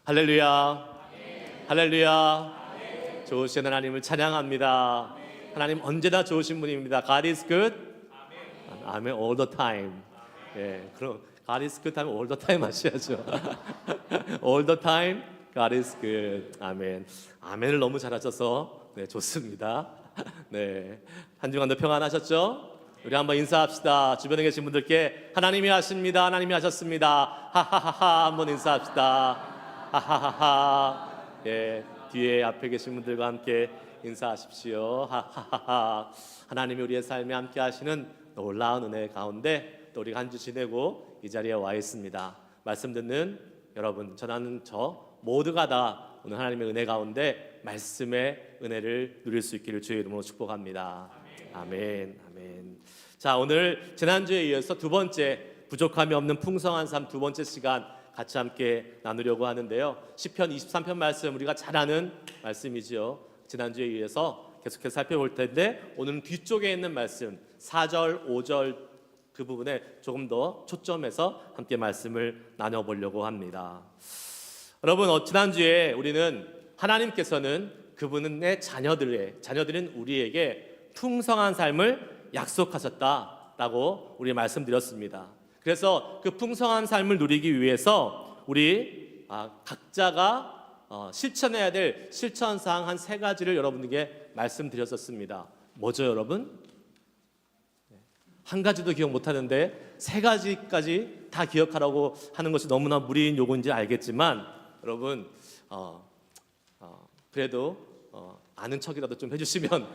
할렐루야. 할렐루야. 좋으신 하나님을 찬양합니다. 하나님 언제나 좋으신 분입니다. God is good. 아멘. All the time. 예, 그럼 God is good 하면 all the time 하셔야죠. All the time God is good. 아멘. 아멘을 너무 잘하셔서 네, 좋습니다. 네, 한 주간도 평안하셨죠? 우리 한번 인사합시다. 주변에 계신 분들께 하나님이 하십니다. 하나님이 하셨습니다. 하하하하 한번 인사합시다. 하하하하. 예, 뒤에 앞에 계신 분들과 함께 인사하십시오. 하하하하. 하나님이 우리의 삶에 함께 하시는 놀라운 은혜 가운데 또 우리가 한 주 지내고 이 자리에 와 있습니다. 말씀 듣는 여러분, 전하는 저 모두가 다 오늘 하나님의 은혜 가운데 말씀의 은혜를 누릴 수 있기를 주의 이름으로 축복합니다. 아멘. 아멘. 자, 오늘 지난주에 이어서 두 번째 부족함이 없는 풍성한 삶 두 번째 시간 같이 함께 나누려고 하는데요. 시편 23편 말씀 우리가 잘 아는 말씀이지요. 지난주에 이어서 계속해서 살펴볼 텐데 오늘은 뒤쪽에 있는 말씀 4절, 5절 그 부분에 조금 더 초점해서 함께 말씀을 나눠보려고 합니다. 여러분, 지난주에 우리는 하나님께서는 그분의 자녀들인 우리에게 풍성한 삶을 약속하셨다라고 우리 말씀드렸습니다. 그래서 그 풍성한 삶을 누리기 위해서 우리 각자가 실천해야 될 실천사항 한 3가지를 여러분에게 말씀드렸었습니다. 뭐죠, 여러분? 한 가지도 기억 못하는데 3가지까지 다 기억하라고 하는 것이 너무나 무리인 요구인지 알겠지만 여러분 그래도 아는 척이라도 좀 해주시면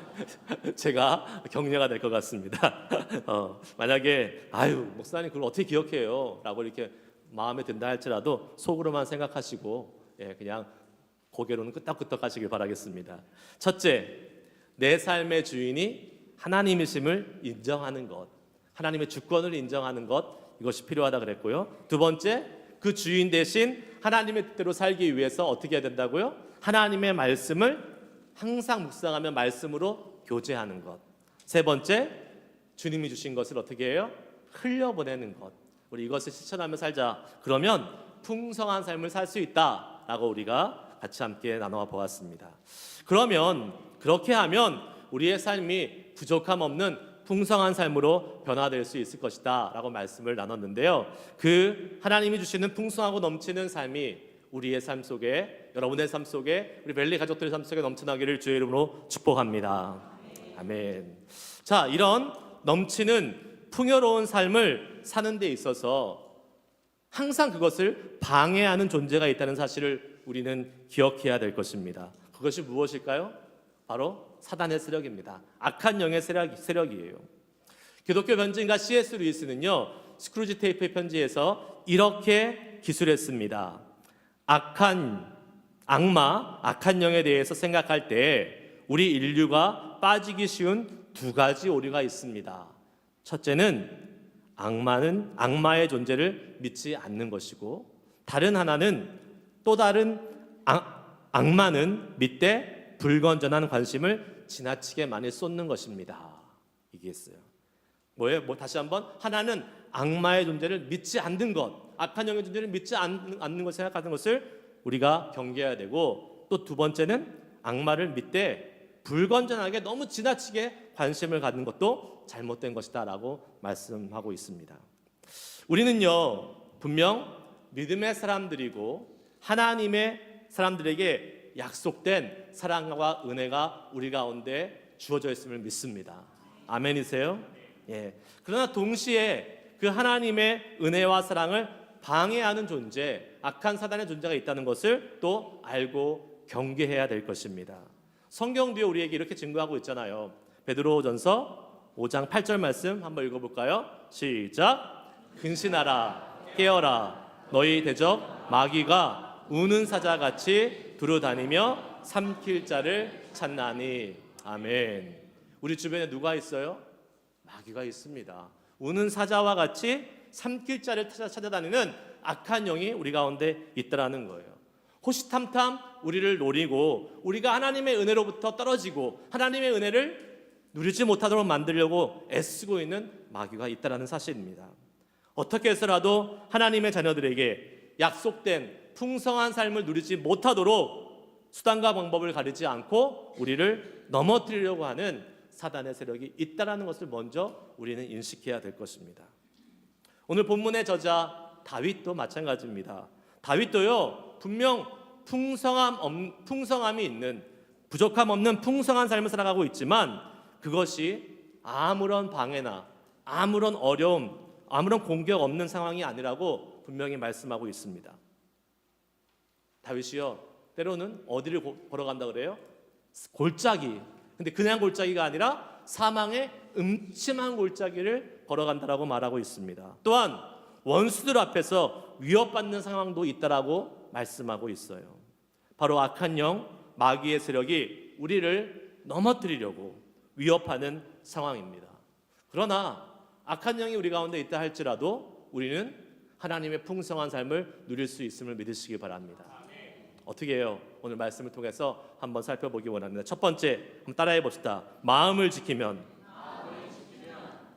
제가 격려가 될 것 같습니다. 만약에 목사님 그걸 어떻게 기억해요? 라고 이렇게 마음에 든다 할지라도 속으로만 생각하시고 그냥 고개로는 끄덕끄덕 하시길 바라겠습니다. 첫째, 내 삶의 주인이 하나님이심을 인정하는 것, 하나님의 주권을 인정하는 것, 이것이 필요하다 그랬고요. 두 번째, 그 주인 대신 하나님의 뜻대로 살기 위해서 어떻게 해야 된다고요? 하나님의 말씀을 항상 묵상하며 말씀으로 교제하는 것. 세 번째, 주님이 주신 것을 어떻게 해요? 흘려보내는 것. 우리 이것을 실천하며 살자. 그러면 풍성한 삶을 살 수 있다라고 우리가 같이 함께 나눠 보았습니다. 그러면 그렇게 하면 우리의 삶이 부족함 없는 풍성한 삶으로 변화될 수 있을 것이다 라고 말씀을 나눴는데요. 그 하나님이 주시는 풍성하고 넘치는 삶이 우리의 삶 속에, 여러분의 삶 속에, 우리 벨리 가족들의 삶 속에 넘쳐나기를 주의 이름으로 축복합니다. 아멘. 자, 이런 넘치는 풍요로운 삶을 사는 데 있어서 항상 그것을 방해하는 존재가 있다는 사실을 우리는 기억해야 될 것입니다. 그것이 무엇일까요? 바로 사단의 세력입니다. 악한 영의 세력이에요. 기독교 변증가 C.S. 루이스는요, 스크루지 테이프의 편지에서 이렇게 기술했습니다. 악한 영에 대해서 생각할 때 우리 인류가 빠지기 쉬운 2가지 오류가 있습니다. 첫째는 악마의 존재를 믿지 않는 것이고, 다른 하나는 또 다른 악마는 믿되 불건전한 관심을 지나치게 많이 쏟는 것입니다. 이게 있어요. 뭐예요? 다시 한번, 하나는 악마의 존재를 믿지 않는 것, 악한 영의 존재를 믿지 않는 것, 생각하는 것을 우리가 경계해야 되고, 또 두 번째는 악마를 믿되 불건전하게 너무 지나치게 관심을 갖는 것도 잘못된 것이다 라고 말씀하고 있습니다. 우리는요, 분명 믿음의 사람들이고 하나님의 사람들에게 약속된 사랑과 은혜가 우리 가운데 주어져 있음을 믿습니다. 아멘이세요? 예. 그러나 동시에 그 하나님의 은혜와 사랑을 방해하는 존재, 악한 사단의 존재가 있다는 것을 또 알고 경계해야 될 것입니다. 성경 뒤에 우리에게 이렇게 증거하고 있잖아요. 베드로전서 5장 8절 말씀 한번 읽어볼까요? 시작. 근신하라, 깨어라. 너희 대적 마귀가 우는 사자같이 두루다니며 삼킬 자를 찾나니. 아멘. 우리 주변에 누가 있어요? 마귀가 있습니다. 우는 사자와 같이 삼킬 자를 찾아다니는 악한 영이 우리 가운데 있다라는 거예요. 호시탐탐 우리를 노리고 우리가 하나님의 은혜로부터 떨어지고 하나님의 은혜를 누리지 못하도록 만들려고 애쓰고 있는 마귀가 있다라는 사실입니다. 어떻게 해서라도 하나님의 자녀들에게 약속된 풍성한 삶을 누리지 못하도록 수단과 방법을 가리지 않고 우리를 넘어뜨리려고 하는 사단의 세력이 있다라는 것을 먼저 우리는 인식해야 될 것입니다. 오늘 본문의 저자 다윗도 마찬가지입니다. 다윗도요, 분명 풍성함이 있는, 부족함 없는 풍성한 삶을 살아가고 있지만 그것이 아무런 방해나 아무런 어려움, 아무런 공격 없는 상황이 아니라고 분명히 말씀하고 있습니다. 다윗이요, 때로는 어디를 걸어간다 그래요? 골짜기. 근데 그냥 골짜기가 아니라 사망의 음침한 골짜기를 걸어간다라고 말하고 있습니다. 또한 원수들 앞에서 위협받는 상황도 있다라고 말씀하고 있어요. 바로 악한 영, 마귀의 세력이 우리를 넘어뜨리려고 위협하는 상황입니다. 그러나 악한 영이 우리 가운데 있다 할지라도 우리는 하나님의 풍성한 삶을 누릴 수 있음을 믿으시기 바랍니다. 어떻게 해요? 오늘 말씀을 통해서 한번 살펴보기 원합니다. 첫 번째, 한번 따라해 봅시다. 마음을 지키면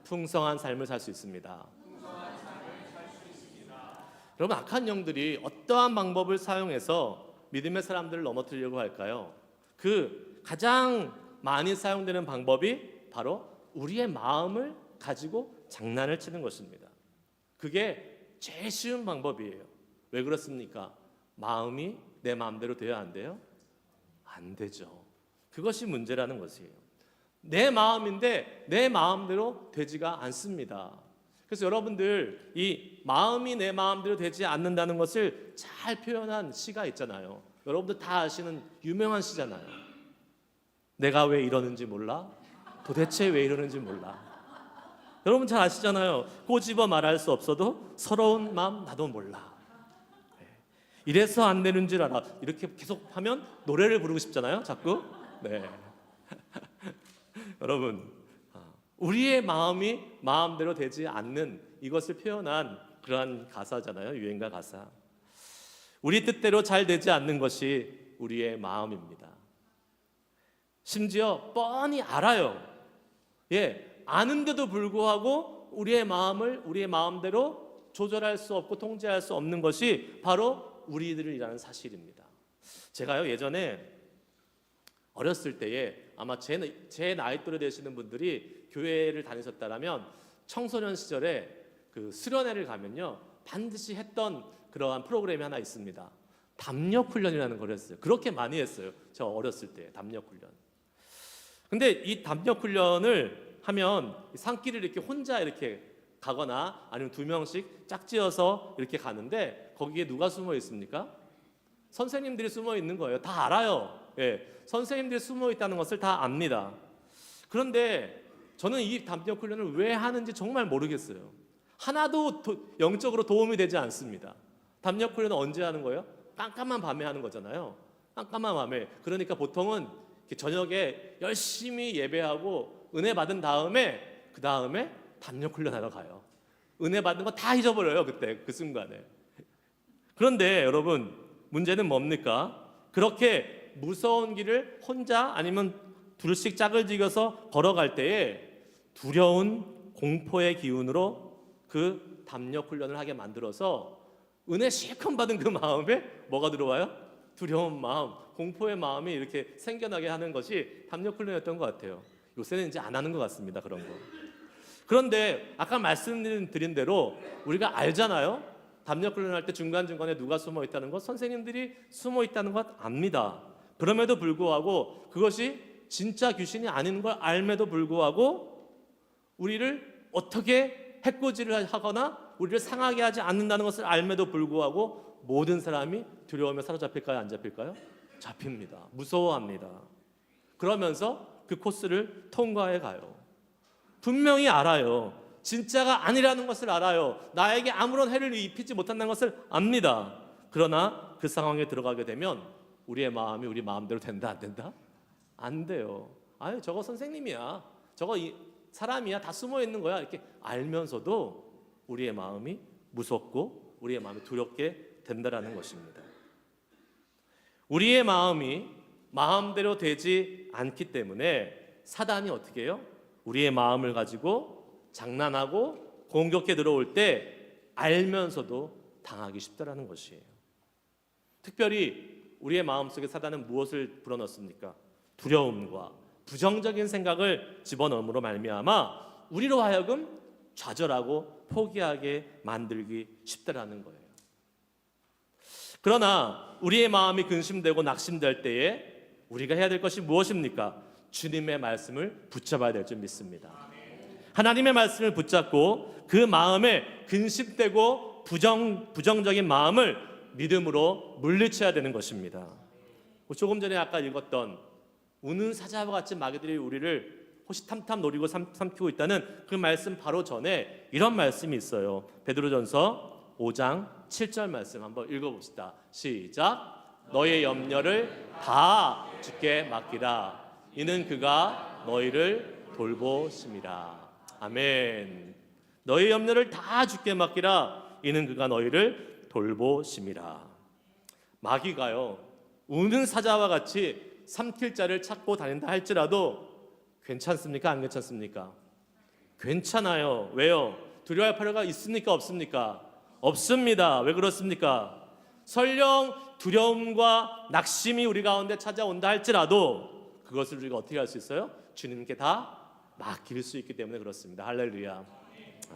풍성한 삶을 살 수 있습니다. 여러분, 악한 영들이 어떠한 방법을 사용해서 믿음의 사람들을 넘어뜨리려고 할까요? 그 가장 많이 사용되는 방법이 바로 우리의 마음을 가지고 장난을 치는 것입니다. 그게 제일 쉬운 방법이에요. 왜 그렇습니까? 마음이 내 마음대로 돼야 안 돼요? 안 되죠. 그것이 문제라는 것이에요. 내 마음인데 내 마음대로 되지가 않습니다. 그래서 여러분들, 이 마음이 내 마음대로 되지 않는다는 것을 잘 표현한 시가 있잖아요. 여러분들 다 아시는 유명한 시잖아요. 내가 왜 이러는지 몰라? 도대체 왜 이러는지 몰라. 여러분 잘 아시잖아요. 꼬집어 말할 수 없어도 서러운 마음 나도 몰라. 이래서 안 되는 줄 알아. 이렇게 계속 하면 노래를 부르고 싶잖아요, 자꾸. 네. 여러분, 우리의 마음이 마음대로 되지 않는 이것을 표현한 그러한 가사잖아요, 유행가 가사. 우리 뜻대로 잘 되지 않는 것이 우리의 마음입니다. 심지어 뻔히 알아요. 아는데도 불구하고 우리의 마음을 우리의 마음대로 조절할 수 없고 통제할 수 없는 것이 바로 우리들이라는 사실입니다. 제가요, 예전에 어렸을 때에 아마 제 나이 또래 되시는 분들이 교회를 다니셨다라면 청소년 시절에 그 수련회를 가면요, 반드시 했던 그러한 프로그램이 하나 있습니다. 담력 훈련이라는 걸 했어요. 그렇게 많이 했어요, 저 어렸을 때. 담력 훈련. 근데 이 담력 훈련을 하면 산길을 이렇게 혼자 이렇게 가거나 아니면 두 명씩 짝지어서 이렇게 가는데 거기에 누가 숨어 있습니까? 선생님들이 숨어 있는 거예요. 다 알아요. 선생님들이 숨어 있다는 것을 다 압니다. 그런데 저는 이 담력 훈련을 왜 하는지 정말 모르겠어요. 하나도 영적으로 도움이 되지 않습니다. 담력 훈련은 언제 하는 거예요? 깜깜한 밤에 하는 거잖아요. 깜깜한 밤에. 그러니까 보통은 저녁에 열심히 예배하고 은혜 받은 다음에 그 다음에 담력 훈련하러 가요. 은혜 받는 거 다 잊어버려요, 그때 그 순간에. 그런데 여러분, 문제는 뭡니까? 그렇게 무서운 길을 혼자 아니면 둘씩 짝을 지어서 걸어갈 때에 두려운 공포의 기운으로 그 담력 훈련을 하게 만들어서 은혜 실컷 받은 그 마음에 뭐가 들어와요? 두려운 마음, 공포의 마음이 이렇게 생겨나게 하는 것이 담력 훈련이었던 것 같아요. 요새는 이제 안 하는 것 같습니다, 그런 거. 그런데 아까 말씀드린 대로 우리가 알잖아요. 담력 훈련할 때 중간중간에 누가 숨어 있다는 것, 선생님들이 숨어 있다는 것 압니다. 그럼에도 불구하고 그것이 진짜 귀신이 아닌 걸 알매도 불구하고 우리를 어떻게 해코지를 하거나 우리를 상하게 하지 않는다는 것을 알매도 불구하고 모든 사람이 두려움에 사로잡힐까요? 안 잡힐까요? 잡힙니다. 무서워합니다. 그러면서 그 코스를 통과해 가요. 분명히 알아요. 진짜가 아니라는 것을 알아요. 나에게 아무런 해를 입히지 못한다는 것을 압니다. 그러나 그 상황에 들어가게 되면 우리의 마음이 우리 마음대로 된다, 안 된다? 안 돼요. 아유, 저거 선생님이야. 저거 사람이야. 다 숨어 있는 거야. 이렇게 알면서도 우리의 마음이 무섭고 우리의 마음이 두렵게 된다라는 것입니다. 우리의 마음이 마음대로 되지 않기 때문에 사단이 어떻게 해요? 우리의 마음을 가지고 장난하고 공격해 들어올 때 알면서도 당하기 쉽다라는 것이에요. 특별히 우리의 마음속에 사단은 무엇을 불어넣습니까? 두려움과 부정적인 생각을 집어넣음으로 말미암아 우리로 하여금 좌절하고 포기하게 만들기 쉽다라는 거예요. 그러나 우리의 마음이 근심되고 낙심될 때에 우리가 해야 될 것이 무엇입니까? 주님의 말씀을 붙잡아야 될 줄 믿습니다. 하나님의 말씀을 붙잡고 그 마음에 근심되고 부정적인 마음을 믿음으로 물리쳐야 되는 것입니다. 조금 전에 아까 읽었던 우는 사자와 같이 마귀들이 우리를 호시탐탐 노리고 삼키고 있다는 그 말씀 바로 전에 이런 말씀이 있어요. 베드로전서 5장 7절 말씀 한번 읽어봅시다. 시작. 너의 염려를 다 주께 맡기라. 이는 그가 너희를 돌보심이라. 아멘. 너의 염려를 다 주께 맡기라. 이는 그가 너희를 돌보심이라. 마귀가요, 우는 사자와 같이 삼킬 자를 찾고 다닌다 할지라도 괜찮습니까? 안 괜찮습니까? 괜찮아요. 왜요? 두려워할 필요가 있습니까? 없습니까? 없습니다. 왜 그렇습니까? 설령 두려움과 낙심이 우리 가운데 찾아온다 할지라도 그것을 우리가 어떻게 할 수 있어요? 주님께 다 맡길 수 있기 때문에 그렇습니다. 할렐루야.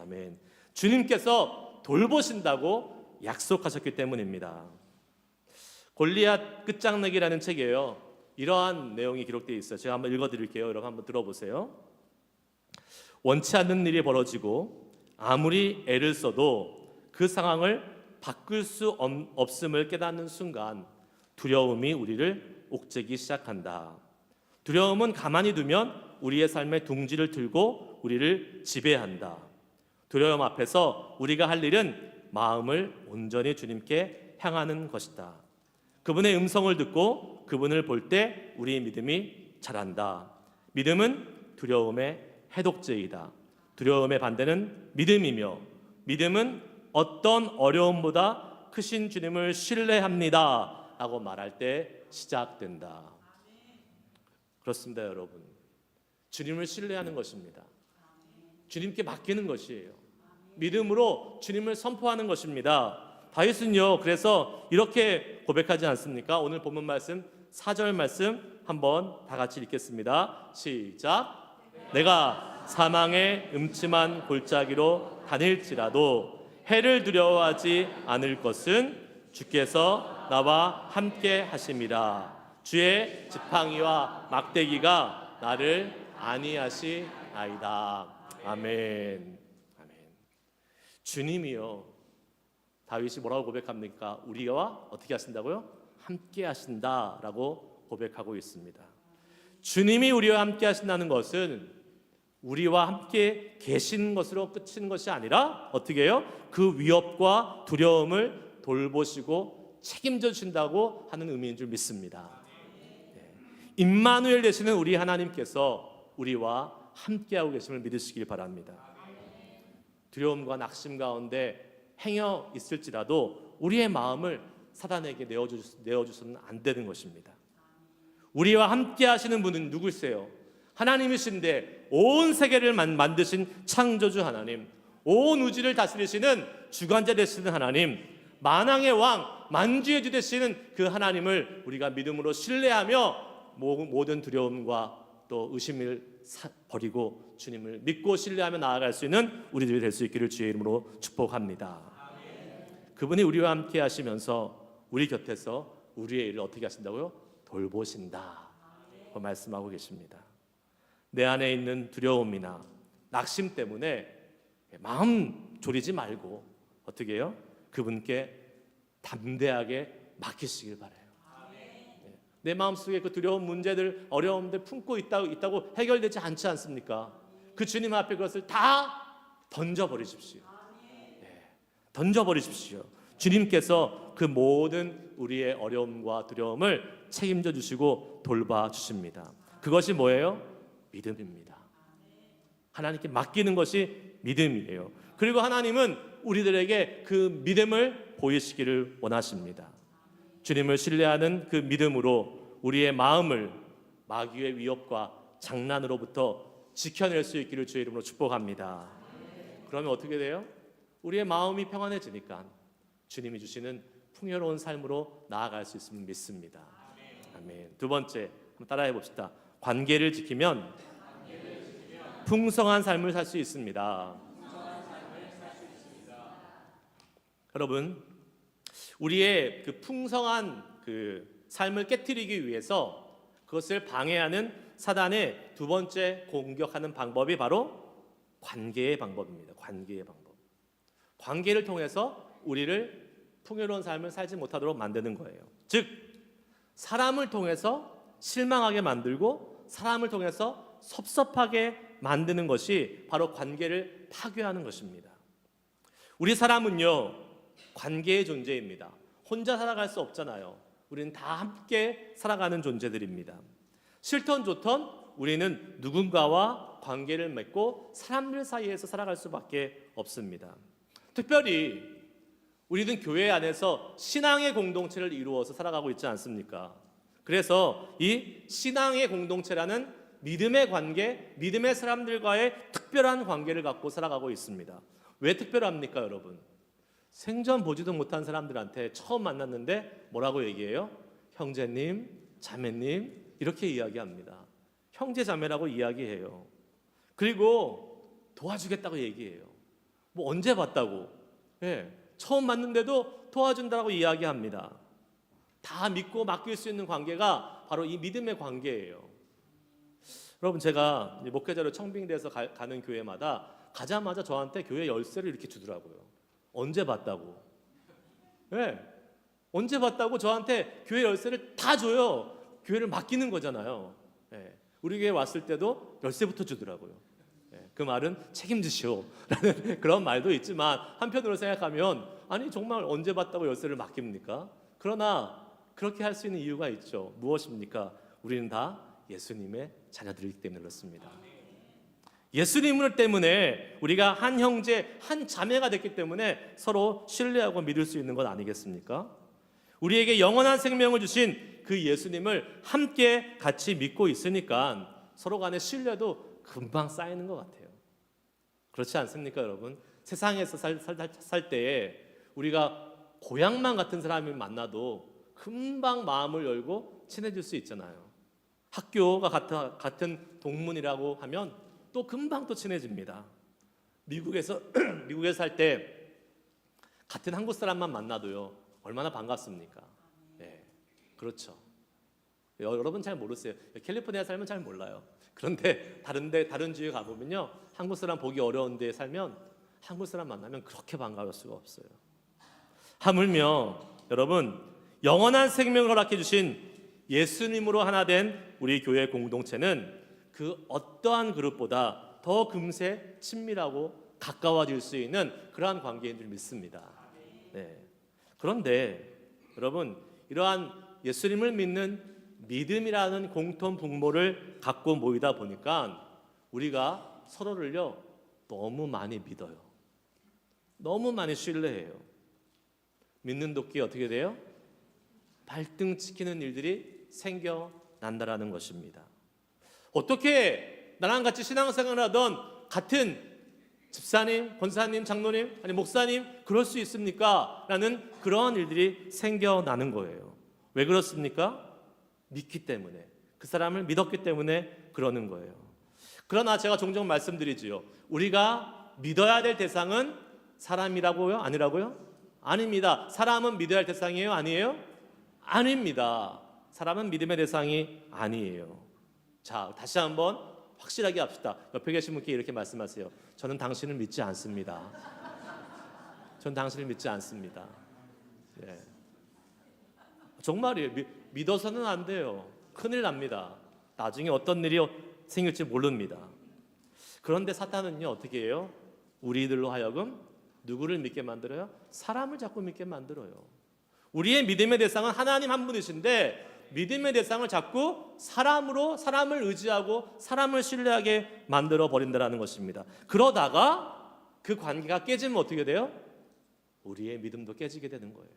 아멘. 주님께서 돌보신다고 약속하셨기 때문입니다. 골리앗 끝장내기라는 책이에요. 이러한 내용이 기록되어 있어요. 제가 한번 읽어드릴게요. 여러분 한번 들어보세요. 원치 않는 일이 벌어지고 아무리 애를 써도 그 상황을 바꿀 수 없음을 깨닫는 순간 두려움이 우리를 옥죄기 시작한다. 두려움은 가만히 두면 우리의 삶의 둥지를 틀고 우리를 지배한다. 두려움 앞에서 우리가 할 일은 마음을 온전히 주님께 향하는 것이다. 그분의 음성을 듣고 그분을 볼 때 우리의 믿음이 자란다. 믿음은 두려움의 해독제이다. 두려움의 반대는 믿음이며 믿음은 어떤 어려움보다 크신 주님을 신뢰합니다 라고 말할 때 시작된다. 그렇습니다, 여러분. 주님을 신뢰하는 것입니다. 주님께 맡기는 것이에요. 믿음으로 주님을 선포하는 것입니다. 다윗은요, 그래서 이렇게 고백하지 않습니까? 오늘 본문 말씀 4절 말씀 한번 다 같이 읽겠습니다. 시작. 내가 사망의 음침한 골짜기로 다닐지라도 해를 두려워하지 않을 것은 주께서 나와 함께 하심이라. 주의 지팡이와 막대기가 나를 안위하시나이다. 아멘. 아멘. 주님이요, 다윗이 뭐라고 고백합니까? 우리와 어떻게 하신다고요? 함께 하신다라고 고백하고 있습니다. 주님이 우리와 함께 하신다는 것은 우리와 함께 계신 것으로 끝이는 것이 아니라 어떻게 해요? 그 위협과 두려움을 돌보시고 책임져 주신다고 하는 의미인 줄 믿습니다. 임마누엘 되시는 우리 하나님께서 우리와 함께하고 계심을 믿으시길 바랍니다. 두려움과 낙심 가운데 행여 있을지라도 우리의 마음을 사단에게 내어주서는 안 되는 것입니다. 우리와 함께 하시는 분은 누구세요? 하나님이신데 온 세계를 만드신 창조주 하나님, 온 우주를 다스리시는 주관자 되시는 하나님, 만왕의 왕, 만주의 주 되시는 그 하나님을 우리가 믿음으로 신뢰하며 모든 두려움과 또 의심을 버리고 주님을 믿고 신뢰하며 나아갈 수 있는 우리들이 될 수 있기를 주의 이름으로 축복합니다. 그분이 우리와 함께 하시면서 우리 곁에서 우리의 일을 어떻게 하신다고요? 돌보신다. 그 말씀하고 계십니다. 내 안에 있는 두려움이나 낙심 때문에 마음 졸이지 말고 어떻게 해요? 그분께 담대하게 맡기시길 바라요. 내 마음속에 그 두려운 문제들, 어려움들 품고 있다고 해결되지 않지 않습니까? 그 주님 앞에 그것을 다 던져버리십시오. 던져버리십시오. 주님께서 그 모든 우리의 어려움과 두려움을 책임져 주시고 돌봐 주십니다. 그것이 뭐예요? 믿음입니다. 하나님께 맡기는 것이 믿음이에요. 그리고 하나님은 우리들에게 그 믿음을 보이시기를 원하십니다. 주님을 신뢰하는 그 믿음으로 우리의 마음을 마귀의 위협과 장난으로부터 지켜낼 수 있기를 주의 이름으로 축복합니다. 그러면 어떻게 돼요? 우리의 마음이 평안해지니까 주님이 주시는 풍요로운 삶으로 나아갈 수 있음을 믿습니다. 아멘. 두 번째, 한번 따라해 봅시다. 관계를 지키면 풍성한 삶을 살 수 있습니다. 여러분, 우리의 그 풍성한 그 삶을 깨트리기 위해서 그것을 방해하는 사단의 두 번째 공격하는 방법이 바로 관계의 방법입니다. 관계의 방법. 관계를 통해서 우리를 풍요로운 삶을 살지 못하도록 만드는 거예요. 즉, 사람을 통해서 실망하게 만들고 사람을 통해서 섭섭하게 만드는 것이 바로 관계를 파괴하는 것입니다. 우리 사람은요, 관계의 존재입니다. 혼자 살아갈 수 없잖아요. 우리는 다 함께 살아가는 존재들입니다. 싫던 좋던 우리는 누군가와 관계를 맺고 사람들 사이에서 살아갈 수밖에 없습니다. 특별히 우리는 교회 안에서 신앙의 공동체를 이루어서 살아가고 있지 않습니까? 그래서 이 신앙의 공동체라는 믿음의 관계, 믿음의 사람들과의 특별한 관계를 갖고 살아가고 있습니다. 왜 특별합니까, 여러분? 생전 보지도 못한 사람들한테 처음 만났는데 뭐라고 얘기해요? 형제님, 자매님 이렇게 이야기합니다. 형제 자매라고 이야기해요. 그리고 도와주겠다고 얘기해요. 뭐 언제 봤다고? 예, 처음 만났는데도 도와준다고 이야기합니다. 다 믿고 맡길 수 있는 관계가 바로 이 믿음의 관계예요. 여러분, 제가 목회자로 청빙돼서 가는 교회마다 가자마자 저한테 교회 열쇠를 이렇게 주더라고요. 언제 봤다고? 네, 언제 봤다고 저한테 교회 열쇠를 다 줘요. 교회를 맡기는 거잖아요. 네, 우리 교회 왔을 때도 열쇠부터 주더라고요. 네, 그 말은 책임지시오라는 그런 말도 있지만 한편으로 생각하면 아니 정말 언제 봤다고 열쇠를 맡깁니까? 그러나 그렇게 할 수 있는 이유가 있죠. 무엇입니까? 우리는 다 예수님의 자녀들이기 때문에 그렇습니다. 예수님을 때문에 우리가 한 형제, 한 자매가 됐기 때문에 서로 신뢰하고 믿을 수 있는 것 아니겠습니까? 우리에게 영원한 생명을 주신 그 예수님을 함께 같이 믿고 있으니까 서로 간의 신뢰도 금방 쌓이는 것 같아요. 그렇지 않습니까, 여러분? 세상에서 살 때에 우리가 고향만 같은 사람이 만나도 금방 마음을 열고 친해질 수 있잖아요. 학교가 같은 동문이라고 하면 또 금방 또 친해집니다. 미국에서 살 때 같은 한국 사람만 만나도요 얼마나 반갑습니까? 네, 그렇죠. 여러분 잘 모르세요. 캘리포니아 살면 잘 몰라요. 그런데 다른 지역에 가보면요 한국 사람 보기 어려운 데에 살면 한국 사람 만나면 그렇게 반가울 수가 없어요. 하물며 여러분 영원한 생명을 허락해 주신 예수님으로 하나 된 우리 교회 공동체는 그 어떠한 그룹보다 더 금세 친밀하고 가까워질 수 있는 그러한 관계인 줄 믿습니다. 네. 그런데 여러분 이러한 예수님을 믿는 믿음이라는 공통 분모를 갖고 모이다 보니까 우리가 서로를요 너무 많이 믿어요. 너무 많이 신뢰해요. 믿는 도끼 어떻게 돼요? 발등 찍히는 일들이 생겨난다라는 것입니다. 어떻게 나랑 같이 신앙생활을 하던 같은 집사님, 권사님, 장로님, 아니 목사님 그럴 수 있습니까? 라는 그러한 일들이 생겨나는 거예요. 왜 그렇습니까? 믿기 때문에, 그 사람을 믿었기 때문에 그러는 거예요. 그러나 제가 종종 말씀드리지요. 우리가 믿어야 될 대상은 사람이라고요? 아니라고요? 아닙니다. 사람은 믿어야 할 대상이에요? 아니에요? 아닙니다. 사람은 믿음의 대상이 아니에요. 자, 다시 한번 확실하게 합시다. 옆에 계신 분께 이렇게 말씀하세요. 저는 당신을 믿지 않습니다. 저는 당신을 믿지 않습니다. 네. 정말이에요. 믿어서는 안 돼요. 큰일 납니다. 나중에 어떤 일이 생길지 모릅니다. 그런데 사탄은요 어떻게 해요? 우리들로 하여금 누구를 믿게 만들어요? 사람을 자꾸 믿게 만들어요. 우리의 믿음의 대상은 하나님 한 분이신데 믿음의 대상을 자꾸 사람을 의지하고 사람을 신뢰하게 만들어 버린다는 것입니다. 그러다가 그 관계가 깨지면 어떻게 돼요? 우리의 믿음도 깨지게 되는 거예요.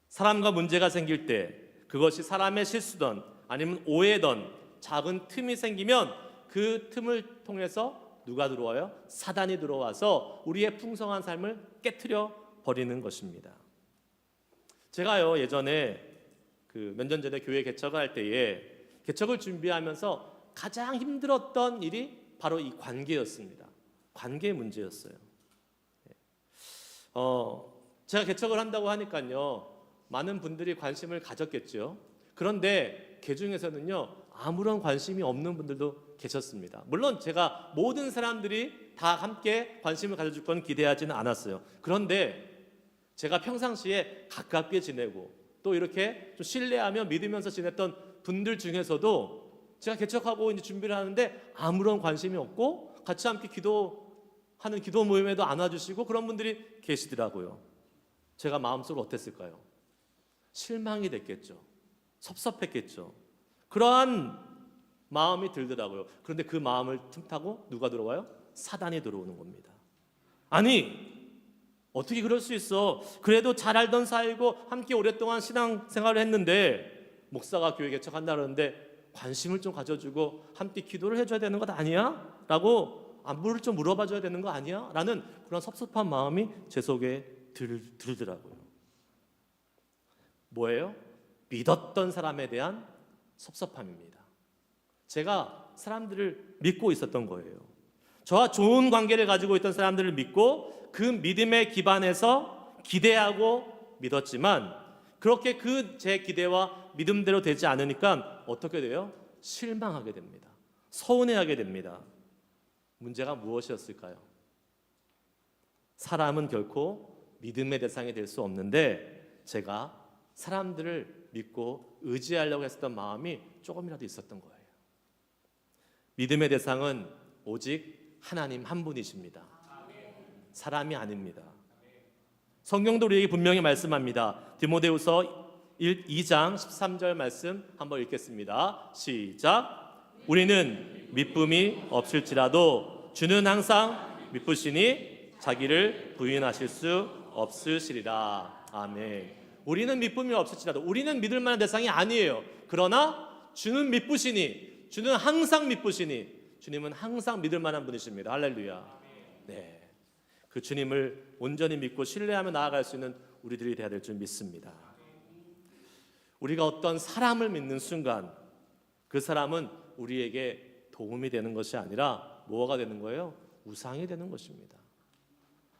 사람과 문제가 생길 때 그것이 사람의 실수든 아니면 오해든 작은 틈이 생기면 그 틈을 통해서 누가 들어와요? 사단이 들어와서 우리의 풍성한 삶을 깨트려 버리는 것입니다. 제가요 예전에 몇 년 전에 교회 개척을 할 때에 개척을 준비하면서 가장 힘들었던 일이 바로 이 관계였습니다. 관계 문제였어요. 제가 개척을 한다고 하니까요 많은 분들이 관심을 가졌겠죠. 그런데 그 중에서는요 아무런 관심이 없는 분들도 계셨습니다. 물론 제가 모든 사람들이 다 함께 관심을 가져줄 건 기대하지는 않았어요. 그런데 제가 평상시에 가깝게 지내고 또 이렇게 좀 신뢰하며 믿으면서 지냈던 분들 중에서도 제가 개척하고 이제 준비를 하는데 아무런 관심이 없고 같이 함께 기도하는 기도 모임에도 안 와주시고 그런 분들이 계시더라고요. 제가 마음속으로 어땠을까요? 실망이 됐겠죠. 섭섭했겠죠. 그러한 마음이 들더라고요. 그런데 그 마음을 틈타고 누가 들어와요? 사단이 들어오는 겁니다. 아니 어떻게 그럴 수 있어? 그래도 잘 알던 사이고 함께 오랫동안 신앙생활을 했는데 목사가 교회 개척한다 그러는데 관심을 좀 가져주고 함께 기도를 해줘야 되는 것 아니야? 라고 안부를 좀 물어봐줘야 되는 거 아니야? 라는 그런 섭섭한 마음이 제 속에 들더라고요. 뭐예요? 믿었던 사람에 대한 섭섭함입니다. 제가 사람들을 믿고 있었던 거예요. 저와 좋은 관계를 가지고 있던 사람들을 믿고 그 믿음에 기반해서 기대하고 믿었지만 그렇게 그 제 기대와 믿음대로 되지 않으니까 어떻게 돼요? 실망하게 됩니다. 서운해하게 됩니다. 문제가 무엇이었을까요? 사람은 결코 믿음의 대상이 될 수 없는데 제가 사람들을 믿고 의지하려고 했었던 마음이 조금이라도 있었던 거예요. 믿음의 대상은 오직 하나님 한 분이십니다. 사람이 아닙니다. 성경도 우리에게 분명히 말씀합니다. 디모데후서 2장 13절 말씀 한번 읽겠습니다. 시작. 우리는 미쁨이 없을지라도 주는 항상 미쁘시니 자기를 부인하실 수 없으시리라. 아멘. 우리는 미쁨이 없을지라도 우리는 믿을 만한 대상이 아니에요. 그러나 주는 미쁘시니 주는 항상 미쁘시니 주님은 항상 믿을 만한 분이십니다. 할렐루야. 네. 그 주님을 온전히 믿고 신뢰하며 나아갈 수 있는 우리들이 되어야 될 줄 믿습니다. 우리가 어떤 사람을 믿는 순간 그 사람은 우리에게 도움이 되는 것이 아니라 뭐가 되는 거예요? 우상이 되는 것입니다.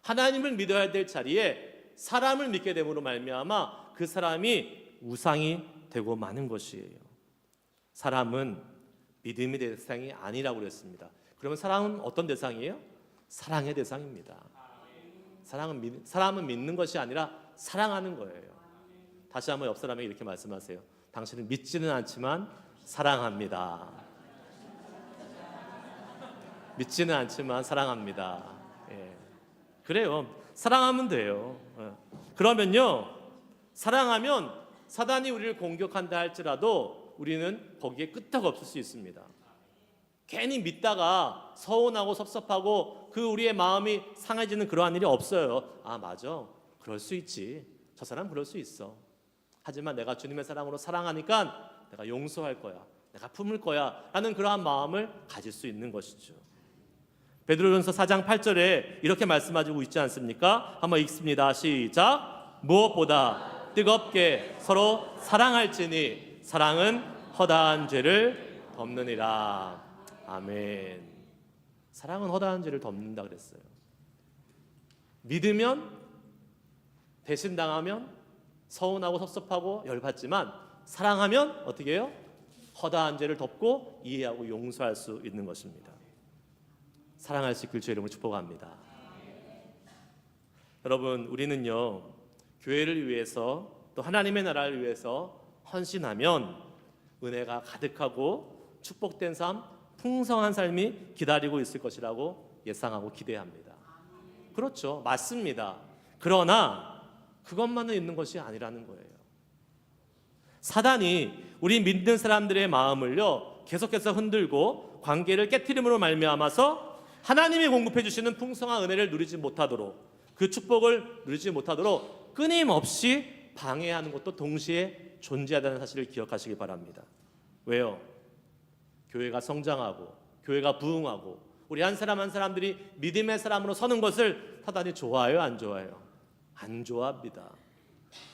하나님을 믿어야 될 자리에 사람을 믿게 됨으로 말미암아 그 사람이 우상이 되고 마는 것이에요. 사람은 믿음의 대상이 아니라고 그랬습니다. 그러면 사람은 어떤 대상이에요? 사랑의 대상입니다. 사람은 믿는 것이 아니라 사랑하는 거예요. 다시 한번 옆 사람에게 이렇게 말씀하세요. 당신은 믿지는 않지만 사랑합니다. 믿지는 않지만 사랑합니다. 예. 그래요. 사랑하면 돼요. 예. 그러면요, 사랑하면 사단이 우리를 공격한다 할지라도 우리는 거기에 끄떡없을 수 있습니다. 괜히 믿다가 서운하고 섭섭하고 그 우리의 마음이 상해지는 그러한 일이 없어요. 아 맞아, 그럴 수 있지. 저 사람 그럴 수 있어. 하지만 내가 주님의 사랑으로 사랑하니까 내가 용서할 거야, 내가 품을 거야 라는 그러한 마음을 가질 수 있는 것이죠. 베드로전서 4장 8절에 이렇게 말씀하고 있지 않습니까? 한번 읽습니다. 시작. 무엇보다 뜨겁게 서로 사랑할지니 사랑은 허다한 죄를 덮느니라. 아멘. 사랑은 허다한 죄를 덮는다 그랬어요. 믿으면, 배신당하면 서운하고 섭섭하고 열받지만 사랑하면 어떻게 해요? 허다한 죄를 덮고 이해하고 용서할 수 있는 것입니다. 사랑할 수 있길 주의 이름으로 축복합니다. 여러분, 우리는요 교회를 위해서 또 하나님의 나라를 위해서 헌신하면 은혜가 가득하고 축복된 삶, 풍성한 삶이 기다리고 있을 것이라고 예상하고 기대합니다. 그렇죠, 맞습니다. 그러나 그것만은 있는 것이 아니라는 거예요. 사단이 우리 믿는 사람들의 마음을요 계속해서 흔들고 관계를 깨트림으로 말미암아서 하나님이 공급해 주시는 풍성한 은혜를 누리지 못하도록, 그 축복을 누리지 못하도록 끊임없이 방해하는 것도 동시에 존재하다는 사실을 기억하시기 바랍니다. 왜요? 교회가 성장하고 교회가 부흥하고 우리 한 사람 한 사람들이 믿음의 사람으로 서는 것을 사단이 좋아해요, 안 좋아해요? 안 좋아합니다.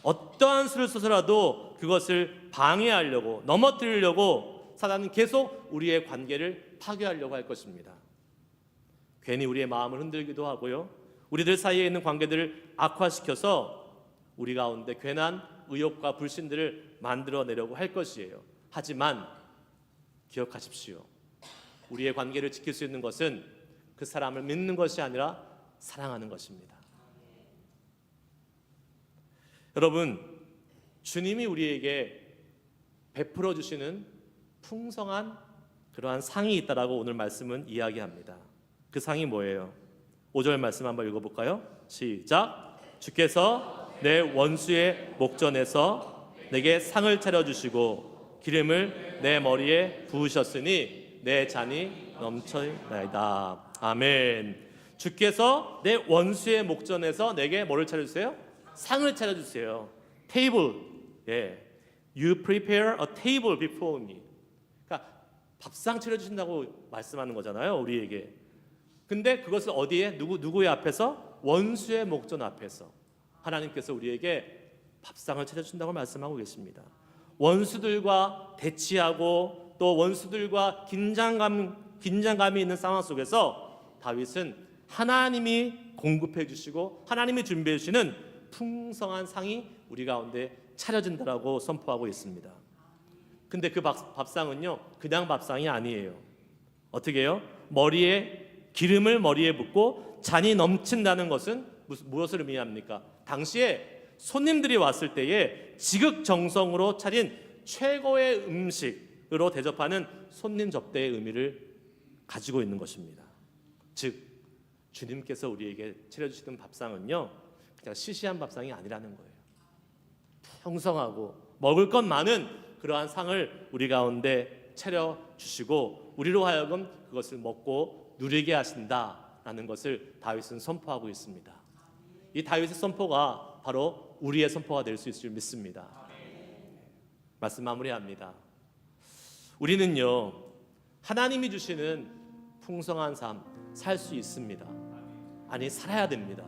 어떠한 수를 써서라도 그것을 방해하려고, 넘어뜨리려고 사단은 계속 우리의 관계를 파괴하려고 할 것입니다. 괜히 우리의 마음을 흔들기도 하고요, 우리들 사이에 있는 관계들을 악화시켜서 우리 가운데 괜한 의욕과 불신들을 만들어내려고 할 것이에요. 하지만 기억하십시오. 우리의 관계를 지킬 수 있는 것은 그 사람을 믿는 것이 아니라 사랑하는 것입니다. 여러분, 주님이 우리에게 베풀어 주시는 풍성한 그러한 상이 있다라고 오늘 말씀은 이야기합니다. 그 상이 뭐예요? 5절 말씀 한번 읽어볼까요? 시작. 주께서 내 원수의 목전에서 내게 상을 차려주시고 기름을 내 머리에 부으셨으니 내 잔이 넘쳐나이다. 아멘. 주께서 내 원수의 목전에서 내게 뭐를 차려주세요? 상을 차려주세요. 테이블. 예. You prepare a table before me. 그러니까 밥상 차려주신다고 말씀하는 거잖아요, 우리에게. 근데 그것을 어디에? 누구의 앞에서? 원수의 목전 앞에서 하나님께서 우리에게 밥상을 차려준다고 말씀하고 계십니다. 원수들과 대치하고 또 원수들과 긴장감이 있는 상황 속에서 다윗은 하나님이 공급해 주시고 하나님이 준비해 주시는 풍성한 상이 우리 가운데 차려진다라고 선포하고 있습니다. 근데 그 밥상은요, 그냥 밥상이 아니에요. 어떻게 해요? 기름을 머리에 붓고 잔이 넘친다는 것은 무엇을 의미합니까? 당시에 손님들이 왔을 때에 지극정성으로 차린 최고의 음식으로 대접하는 손님 접대의 의미를 가지고 있는 것입니다. 즉, 주님께서 우리에게 차려주시는 밥상은요, 그냥 시시한 밥상이 아니라는 거예요. 풍성하고 먹을 것 많은 그러한 상을 우리 가운데 차려주시고 우리로 하여금 그것을 먹고 누리게 하신다라는 것을 다윗은 선포하고 있습니다. 이 다윗의 선포가 바로 우리의 선포가 될 수 있을 줄 믿습니다. 말씀 마무리합니다. 우리는요, 하나님이 주시는 풍성한 삶 살 수 있습니다. 아니, 살아야 됩니다.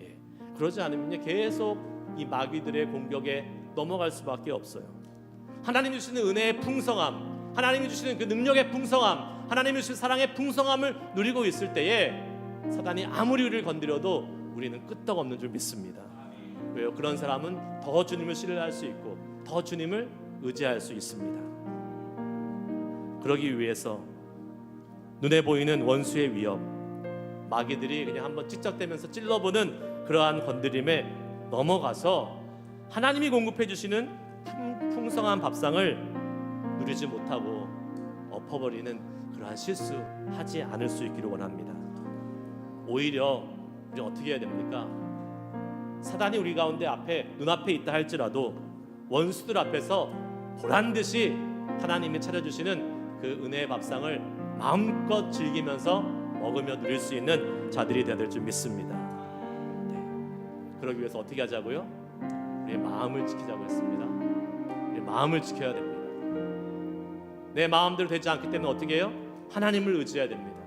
예. 그러지 않으면 계속 이 마귀들의 공격에 넘어갈 수밖에 없어요. 하나님이 주시는 은혜의 풍성함, 하나님이 주시는 그 능력의 풍성함, 하나님이 주시는 사랑의 풍성함을 누리고 있을 때에 사단이 아무리 우리를 건드려도 우리는 끄떡없는 줄 믿습니다. 왜요? 그런 사람은 더 주님을 신뢰할 수 있고 더 주님을 의지할 수 있습니다. 그러기 위해서 눈에 보이는 원수의 위협, 마귀들이 그냥 한번 찝쩍대면서 찔러보는 그러한 건드림에 넘어가서 하나님이 공급해 주시는 풍성한 밥상을 누리지 못하고 엎어버리는 그러한 실수하지 않을 수 있기를 원합니다. 오히려 우리 어떻게 해야 됩니까? 사단이 우리 가운데 눈앞에 있다 할지라도 원수들 앞에서 보란듯이 하나님이 차려주시는 그 은혜의 밥상을 마음껏 즐기면서 먹으며 누릴 수 있는 자들이 되어야 될 줄 믿습니다. 네. 그러기 위해서 어떻게 하자고요? 우리의 마음을 지키자고 했습니다. 우리의 마음을 지켜야 됩니다. 내 마음대로 되지 않기 때문에 어떻게 해요? 하나님을 의지해야 됩니다.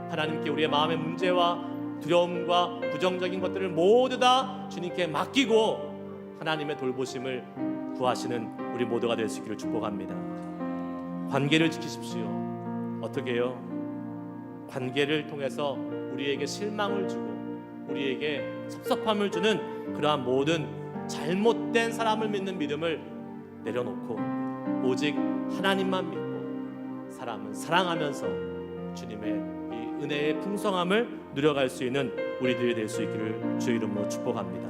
하나님께 우리의 마음의 문제와 두려움과 부정적인 것들을 모두 다 주님께 맡기고 하나님의 돌보심을 구하시는 우리 모두가 될 수 있기를 축복합니다. 관계를 지키십시오. 어떻게 해요? 관계를 통해서 우리에게 실망을 주고 우리에게 섭섭함을 주는 그러한 모든 잘못된 사람을 믿는 믿음을 내려놓고 오직 하나님만 믿고 사람은 사랑하면서 주님의 이 은혜의 풍성함을 누려갈 수 있는 우리들이 될 수 있기를 주 이름으로 축복합니다.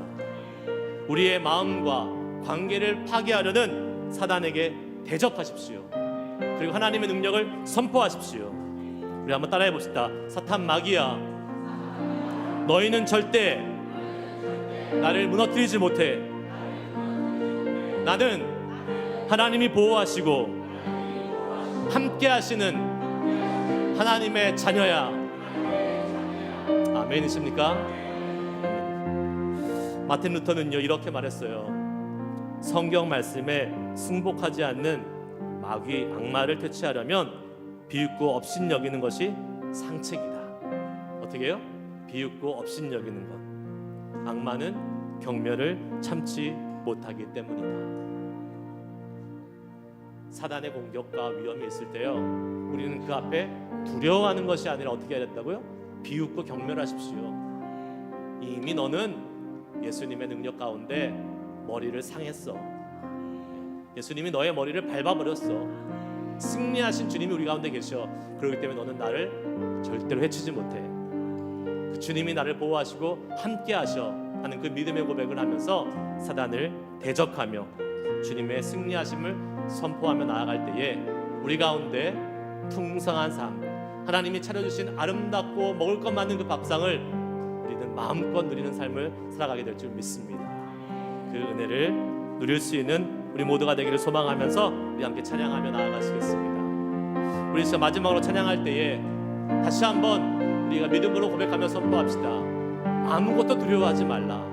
우리의 마음과 관계를 파괴하려는 사단에게 대적하십시오. 그리고 하나님의 능력을 선포하십시오. 우리 한번 따라해 봅시다. 사탄 마귀야, 너희는 절대 나를 무너뜨리지 못해. 나는 하나님이 보호하시고 함께 하시는 하나님의 자녀야. 아멘이십니까? 마틴 루터는요 이렇게 말했어요. 성경 말씀에 승복하지 않는 마귀 악마를 퇴치하려면 비웃고 업신여기는 것이 상책이다. 어떻게 해요? 비웃고 업신여기는 것. 악마는 경멸을 참지 못하기 때문이다. 사단의 공격과 위험이 있을 때요, 우리는 그 앞에 두려워하는 것이 아니라 어떻게 해야 된다고요? 비웃고 경멸하십시오. 이미 너는 예수님의 능력 가운데 머리를 상했어. 예수님이 너의 머리를 밟아버렸어. 승리하신 주님이 우리 가운데 계셔. 그렇기 때문에 너는 나를 절대로 해치지 못해. 그 주님이 나를 보호하시고 함께 하셔 하는 그 믿음의 고백을 하면서 사단을 대적하며 주님의 승리하심을 선포하며 나아갈 때에 우리 가운데 풍성한 삶, 하나님이 차려주신 아름답고 먹을 것 많은 그 밥상을 우리는 마음껏 누리는 삶을 살아가게 될 줄 믿습니다. 그 은혜를 누릴 수 있는 우리 모두가 되기를 소망하면서 우리 함께 찬양하며 나아가시겠습니다. 우리 진짜 마지막으로 찬양할 때에 다시 한번 우리가 믿음으로 고백하며 선포합시다. 아무것도 두려워하지 말라.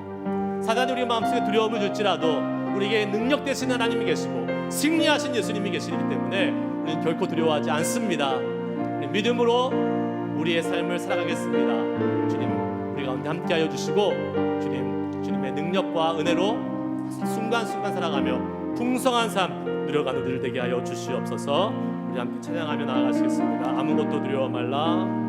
사단이 우리 마음속에 두려움을 줄지라도 우리에게 능력 되신 하나님이 계시고 승리하신 예수님이 계시기 때문에 우리는 결코 두려워하지 않습니다. 믿음으로 우리의 삶을 살아가겠습니다. 주님 우리 가운데 함께하여 주시고 주님의 능력과 은혜로 순간순간 살아가며 풍성한 삶 누려가는 늘 되게 하여 주시옵소서. 우리 함께 찬양하며 나아가시겠습니다. 아무것도 두려워 말라.